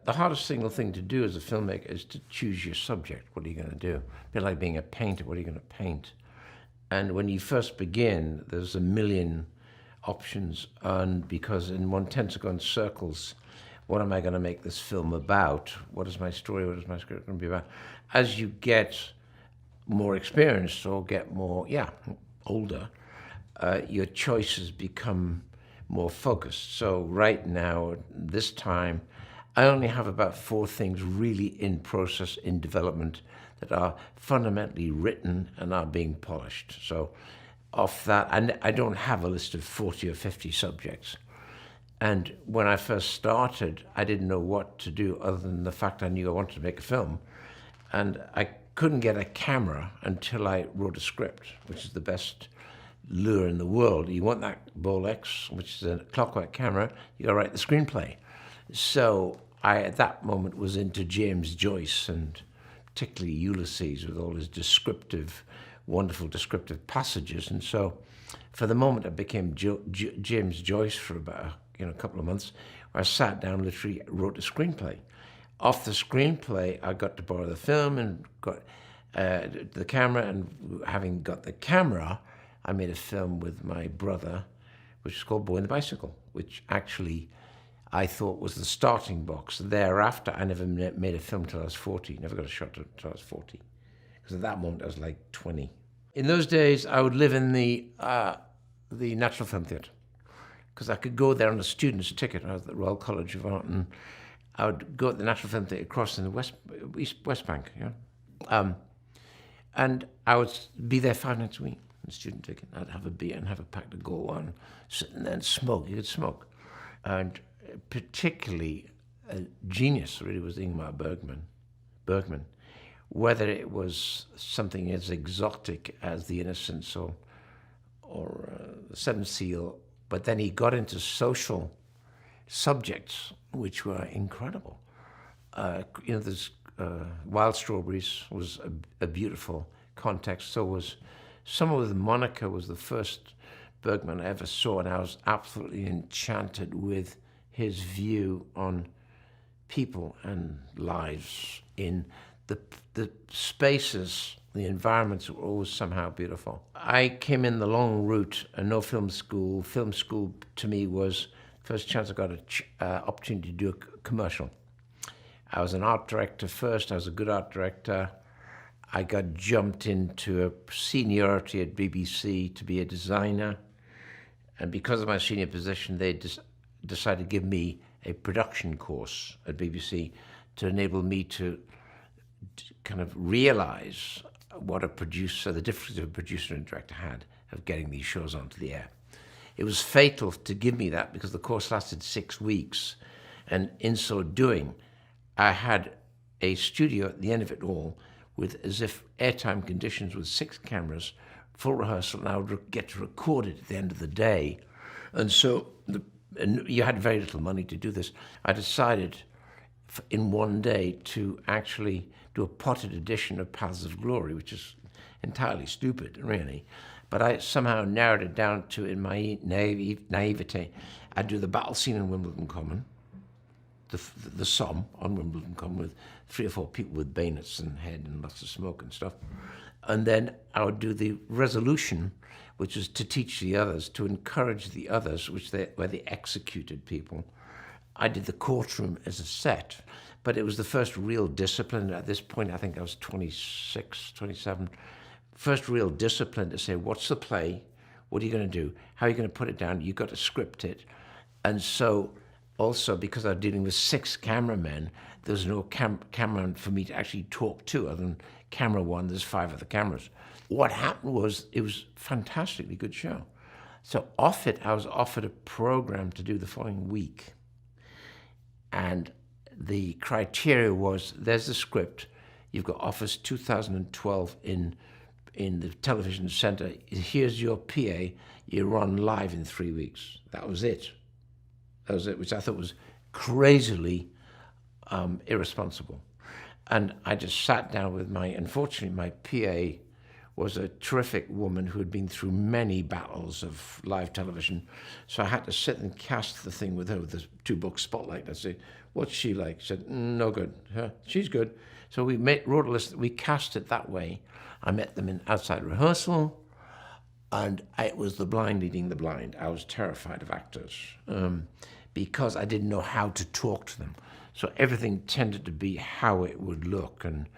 the hardest single thing to do as a filmmaker is to choose your subject. What are you going to do? A bit like being a painter. What are you going to paint? And when you first begin, there's a million options, and because one tends to go in circles. What am I going to make this film about? What is my story? What is my script going to be about? As you get more experienced or get more, older, your choices become more focused. So right now, this time, I only have about 4 things really in process, in development, that are fundamentally written and are being polished. So off that, and I don't have a list of 40 or 50 subjects. And when I first started, I didn't know what to do other than the fact I knew I wanted to make a film. And I couldn't get a camera until I wrote a script, which is the best lure in the world. You want that Bolex, which is a clockwork camera, you gotta write the screenplay. So I, at that moment, was into James Joyce, and particularly Ulysses, with all his descriptive, wonderful descriptive passages. And so for the moment, I became James Joyce for about a couple of months, where I sat down, literally wrote a screenplay. Off the screenplay, I got to borrow the film and got the camera, and having got the camera, I made a film with my brother, which is called Boy and the Bicycle, which actually I thought was the starting box. Thereafter, I never made a film till I was 40, never got a shot till I was 40, because at that moment I was like 20. In those days, I would live in the National Film Theatre, because I could go there on a student's ticket. I was at the Royal College of Art, and I would go at the National Film Theatre across in the West Bank, and I would be there 5 nights a week on a student ticket. I'd have a beer and have a pack to go on, sit and then smoke. You could smoke. And particularly a genius really was Ingmar Bergman. Whether it was something as exotic as The Innocents or The Seventh Seal, but then he got into social subjects which were incredible. There's Wild Strawberries was a beautiful context. So was Summer with Monica was the first Bergman I ever saw, and I was absolutely enchanted with his view on people and lives in the spaces. The environments were always somehow beautiful. I came in the long route, and no film school. Film school to me was the first chance I got an opportunity to do a commercial. I was an art director first. I was a good art director. I got jumped into a seniority at BBC to be a designer. And because of my senior position, they decided to give me a production course at BBC to enable me to kind of realize what a producer, the difference a producer and director had of getting these shows onto the air. It was fatal to give me that because the course lasted 6 weeks. And in so doing, I had a studio at the end of it all with as if airtime conditions with 6 cameras, full rehearsal, and I would get to record it at the end of the day. And so you had very little money to do this. I decided in one day to actually do a potted edition of Paths of Glory, which is entirely stupid, really. But I somehow narrowed it down to, in my naivete, I'd do the battle scene in Wimbledon Common, the Somme on Wimbledon Common with 3 or 4 people with bayonets and head and lots of smoke and stuff. And then I would do the resolution, which is to teach the others, to encourage the others, where they executed people. I did the courtroom as a set, but it was the first real discipline. At this point, I think I was 26, 27. First real discipline to say, what's the play? What are you going to do? How are you going to put it down? You've got to script it. And so also, because I was dealing with 6 cameramen, there was no cameraman for me to actually talk to other than camera one. There's 5 other cameras. What happened was it was a fantastically good show. So off it, I was offered a program to do the following week. And the criteria was, there's the script. You've got Office 2012 in the television center. Here's your PA. You run live in 3 weeks. That was it. That was it, which I thought was crazily irresponsible. And I just sat down with unfortunately, my PA was a terrific woman who had been through many battles of live television. So I had to sit and cast the thing with her with the 2-book spotlight. I'd say, what's she like? She said, no good. She's good. So we wrote a list. We cast it that way. I met them in outside rehearsal, and it was the blind leading the blind. I was terrified of actors because I didn't know how to talk to them. So everything tended to be how it would look, and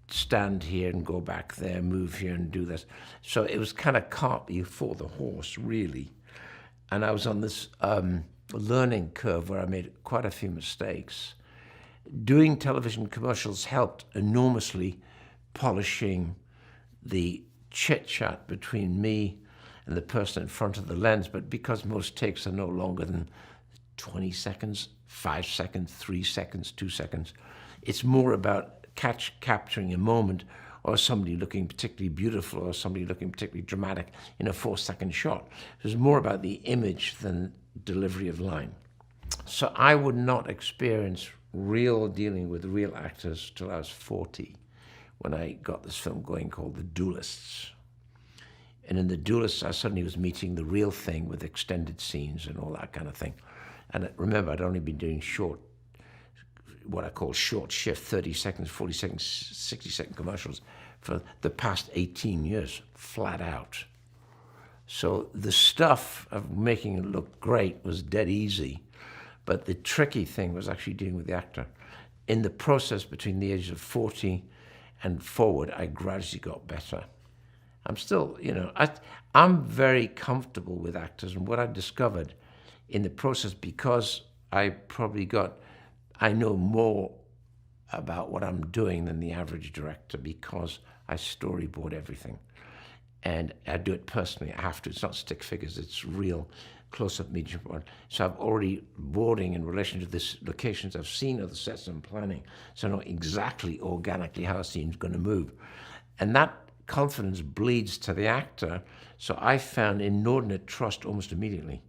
stand here and go back there, move here and do this. So it was kind of cart before the horse, really. And I was on this learning curve where I made quite a few mistakes. Doing television commercials helped enormously, polishing the chit-chat between me and the person in front of the lens. But because most takes are no longer than 20 seconds, 5 seconds, 3 seconds, 2 seconds, it's more about capturing a moment, or somebody looking particularly beautiful or somebody looking particularly dramatic in a 4-second shot. It was more about the image than delivery of line. So I would not experience real dealing with real actors till I was 40, when I got this film going called The Duelists. And in The Duelists, I suddenly was meeting the real thing with extended scenes and all that kind of thing. And remember, I'd only been doing what I call short shift, 30 seconds, 40 seconds, 60-second commercials for the past 18 years, flat out. So the stuff of making it look great was dead easy, but the tricky thing was actually dealing with the actor. In the process between the ages of 40 and forward, I gradually got better. I'm still, I'm very comfortable with actors, and what I discovered in the process, because I know more about what I'm doing than the average director, because I storyboard everything. And I do it personally. I have to. It's not stick figures. It's real close-up medium board. So I'm already boarding in relation to this locations I've seen, other sets I'm planning. So I know exactly organically how a scene's going to move. And that confidence bleeds to the actor. So I found inordinate trust almost immediately.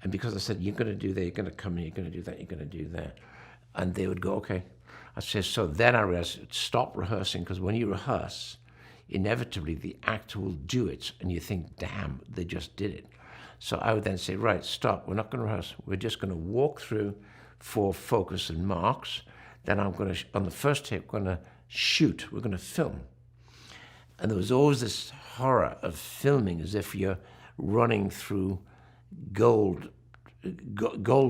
And because I said, you're going to do that, you're going to come in, you're going to do that, you're going to do that. And they would go, okay. I said, so then I realized, stop rehearsing, because when you rehearse, inevitably the actor will do it, and you think, damn, they just did it. So I would then say, right, stop, we're not going to rehearse. We're just going to walk through for focus and marks. Then I'm going to, on the first take, we're going to shoot, we're going to film. And there was always this horror of filming as if you're running through gold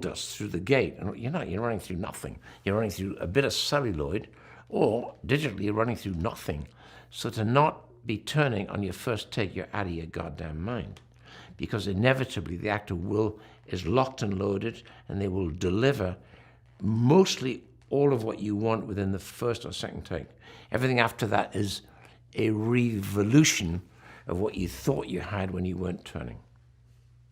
dust through the gate. And you're not, you're running through nothing. You're running through a bit of celluloid, or digitally you're running through nothing. So to not be turning on your first take, you're out of your goddamn mind. Because inevitably the actor is locked and loaded, and they will deliver mostly all of what you want within the first or second take. Everything after that is a revolution of what you thought you had when you weren't turning.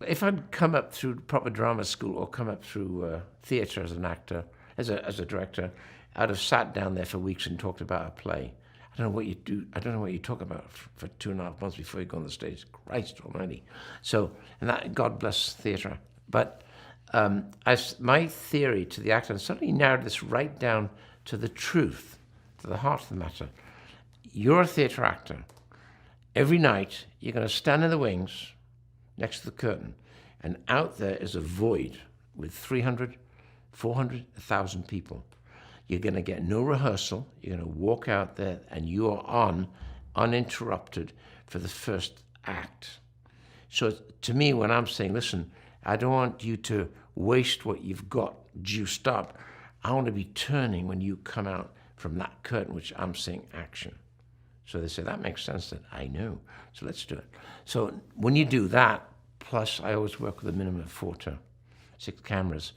If I'd come up through proper drama school or come up through theatre as an actor, as a director, I'd have sat down there for weeks and talked about a play. I don't know what you do. I don't know what you talk about for 2.5 months before you go on the stage. Christ almighty. So, and that, God bless theatre. But my theory to the actor, and suddenly narrowed this right down to the truth, to the heart of the matter. You're a theatre actor. Every night, you're going to stand in the wings next to the curtain, and out there is a void with 300, 400, 1,000 people. You're going to get no rehearsal. You're going to walk out there, and you are on, uninterrupted, for the first act. So to me, when I'm saying, listen, I don't want you to waste what you've got juiced up. I want to be turning when you come out from that curtain, which I'm saying action. So they say, that makes sense. Then I know. So let's do it. So when you do that, plus I always work with a minimum of 4 to 6 cameras,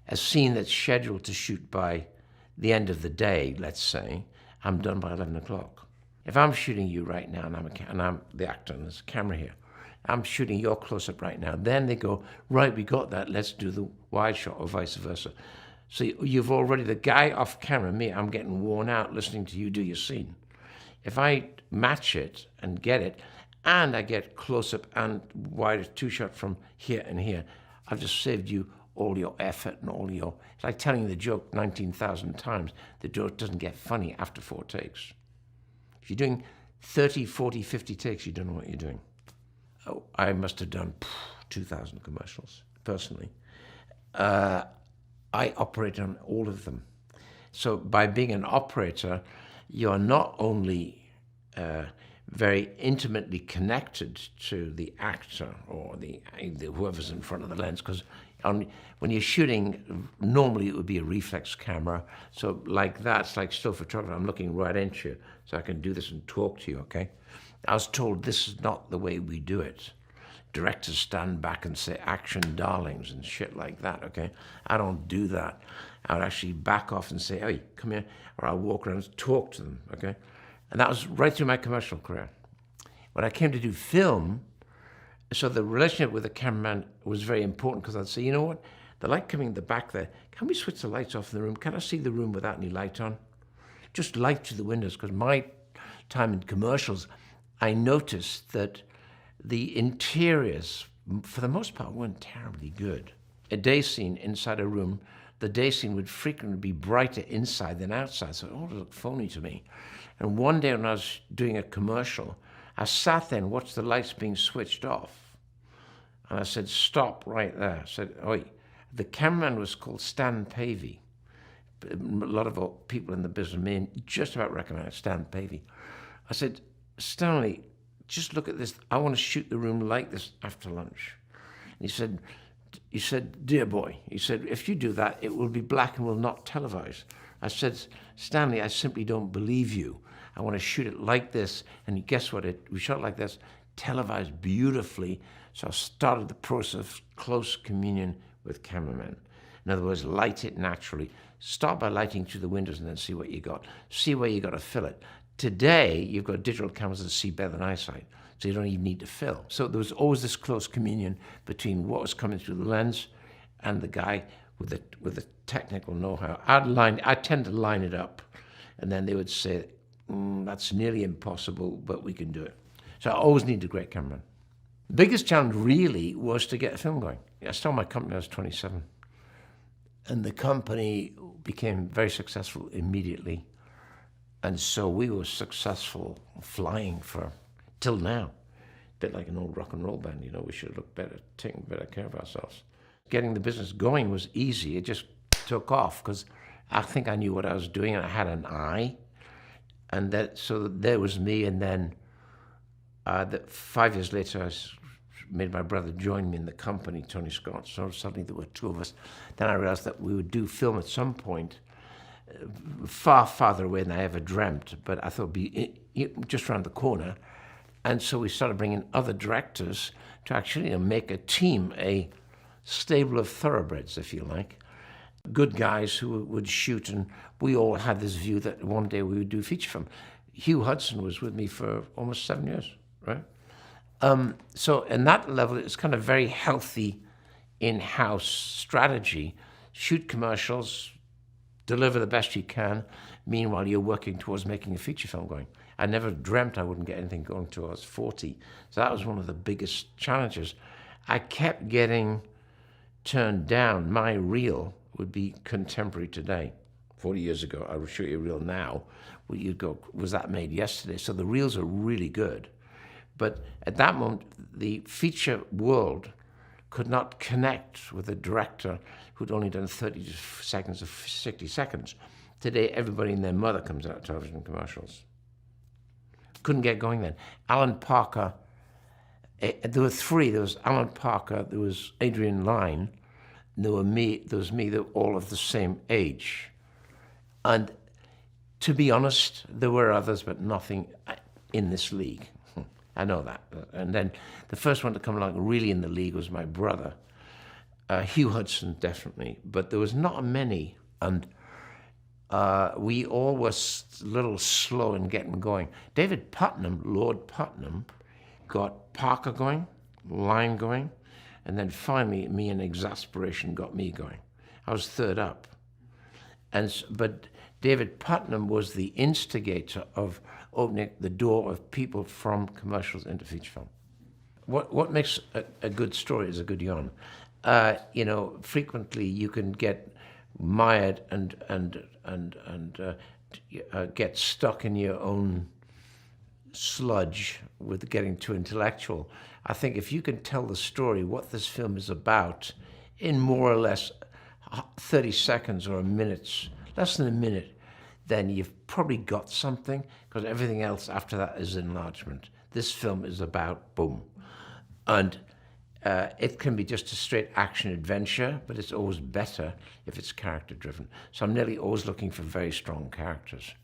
a scene that's scheduled to shoot by the end of the day, let's say, I'm done by 11 o'clock. If I'm shooting you right now, and I'm the actor, and there's a camera here, I'm shooting your close-up right now, then they go, right, we got that, let's do the wide shot, or vice versa. So you've already, the guy off camera, me, I'm getting worn out listening to you do your scene. If I match it and get it, and I get close-up and wide 2-shot from here and here, I've just saved you all your effort and all your... It's like telling the joke 19,000 times. The joke doesn't get funny after 4 takes. If you're doing 30, 40, 50 takes, you don't know what you're doing. Oh, I must have done 2,000 commercials, personally. I operate on all of them. So by being an operator, you're not only very intimately connected to the actor or the whoever's in front of the lens, because when you're shooting, normally it would be a reflex camera. So like that, it's like still photography. I'm looking right into you, so I can do this and talk to you, okay? I was told this is not the way we do it. Directors stand back and say, action darlings and shit like that, okay? I don't do that. I would actually back off and say, hey, come here, or I'll walk around and talk to them, okay? And that was right through my commercial career. When I came to do film, so the relationship with the cameraman was very important, because I'd say, you know what, the light coming in the back there, can we switch the lights off in the room? Can I see the room without any light on? Just light through the windows, because my time in commercials, I noticed that the interiors, for the most part, weren't terribly good. A day scene inside a room, the day scene would frequently be brighter inside than outside, so it all looked phony to me. And one day when I was doing a commercial, I sat there and watched the lights being switched off. And I said, stop right there. I said, oi. The cameraman was called Stan Pavey. A lot of people in the business may just about recognize Stan Pavey. I said, Stanley, just look at this. I want to shoot the room like this after lunch. And he said, dear boy, he said, if you do that, it will be black and will not televise. I said, Stanley, I simply don't believe you. I want to shoot it like this. And guess what? We shot it like this, televised beautifully. So I started the process of close communion with cameramen. In other words, light it naturally. Start by lighting through the windows and then see what you got. See where you got to fill it. Today, you've got digital cameras that see better than eyesight, so you don't even need to fill. So there was always this close communion between what was coming through the lens and the guy with the technical know-how. I tend to line it up, and then they would say, that's nearly impossible, but we can do it. So I always needed a great cameraman. The biggest challenge really was to get a film going. I started my company when I was 27, and the company became very successful immediately. And so we were successful flying till now. A bit like an old rock and roll band, you know, we should have looked better, taken better care of ourselves. Getting the business going was easy. It just took off because I think I knew what I was doing and I had an eye. And so there was me. And then 5 years later, I made my brother join me in the company, Tony Scott. So suddenly there were two of us. Then I realized that we would do film at some point, far farther away than I ever dreamt, but I thought it'd be just around the corner. And so we started bringing other directors to actually make a team, a stable of thoroughbreds, if you like. Good guys who would shoot, and we all had this view that one day we would do feature film. Hugh Hudson was with me for almost 7 years, right? So in that level, it's kind of very healthy in-house strategy. Shoot commercials, deliver the best you can. Meanwhile, you're working towards making a feature film going. I never dreamt I wouldn't get anything going until I was 40. So that was one of the biggest challenges. I kept getting turned down. My reel would be contemporary today. 40 years ago, I would shoot you a reel now. Well, you'd go, was that made yesterday? So the reels are really good. But at that moment, the feature world could not connect with a director who'd only done 30 seconds or 60 seconds. Today, everybody and their mother comes out of television commercials. Couldn't get going then. Alan Parker, there were three. There was Alan Parker, there was Adrian Lyne, and there was me, they were all of the same age. And to be honest, there were others, but nothing in this league. I know that. And then the first one to come along really in the league was my brother. Hugh Hudson, definitely. But there was not many. And we all were a little slow in getting going. David Putnam, Lord Putnam, got Parker going, Lyne going, and then finally me in exasperation got me going. I was third up. But David Putnam was the instigator of opening the door of people from commercials into feature film. What makes a good story is a good yarn. Frequently you can get mired and get stuck in your own sludge with getting too intellectual. I think if you can tell the story, what this film is about, in more or less 30 seconds or a minute, less than a minute, then you've probably got something, because everything else after that is enlargement. This film is about boom. And it can be just a straight action adventure, but it's always better if it's character driven. So I'm nearly always looking for very strong characters.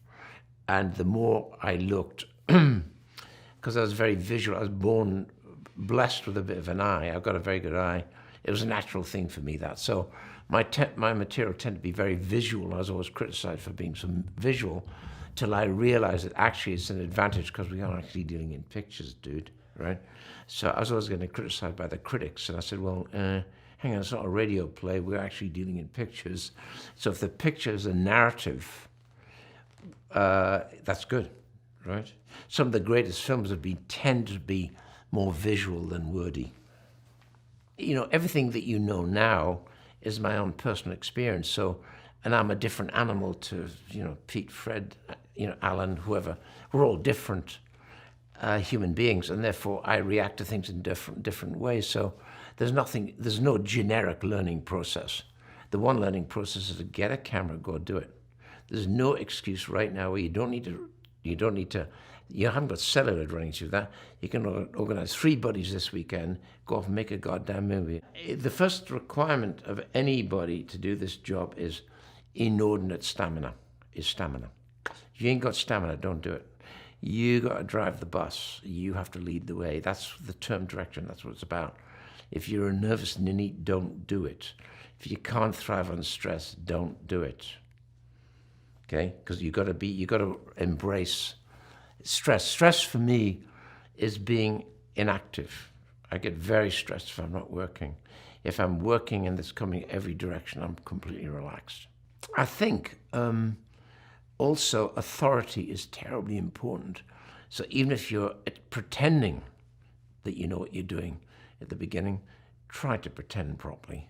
And the more I looked, because I was very visual, I was born blessed with a bit of an eye. I've got a very good eye. It was a natural thing for me, that. So my material tended to be very visual. I was always criticized for being so visual, till I realized that actually it's an advantage because we are actually dealing in pictures, dude, right? So I was always getting criticized by the critics, and I said, well, hang on, it's not a radio play. We're actually dealing in pictures. So if the picture is a narrative, that's good, right? Some of the greatest films tend to be more visual than wordy. You know, everything that you know now is my own personal experience. So, and I'm a different animal to, you know, Pete, Fred, you know, Alan, whoever. We're all different human beings, and therefore I react to things in different ways. So there's no generic learning process. The one learning process is to get a camera, go do it. There's no excuse right now where you haven't got celluloid running through that. You can organize 3 buddies this weekend, go off and make a goddamn movie. The first requirement of anybody to do this job is inordinate stamina, If you ain't got stamina, don't do it. You got to drive the bus. You have to lead the way. That's the term direction. That's what it's about. If you're a nervous ninny, don't do it. If you can't thrive on stress, don't do it. Okay? Because you got to embrace stress. Stress for me is being inactive. I get very stressed if I'm not working. If I'm working and it's coming every direction, I'm completely relaxed. I think also authority is terribly important. So even if you're pretending that you know what you're doing at the beginning, try to pretend properly.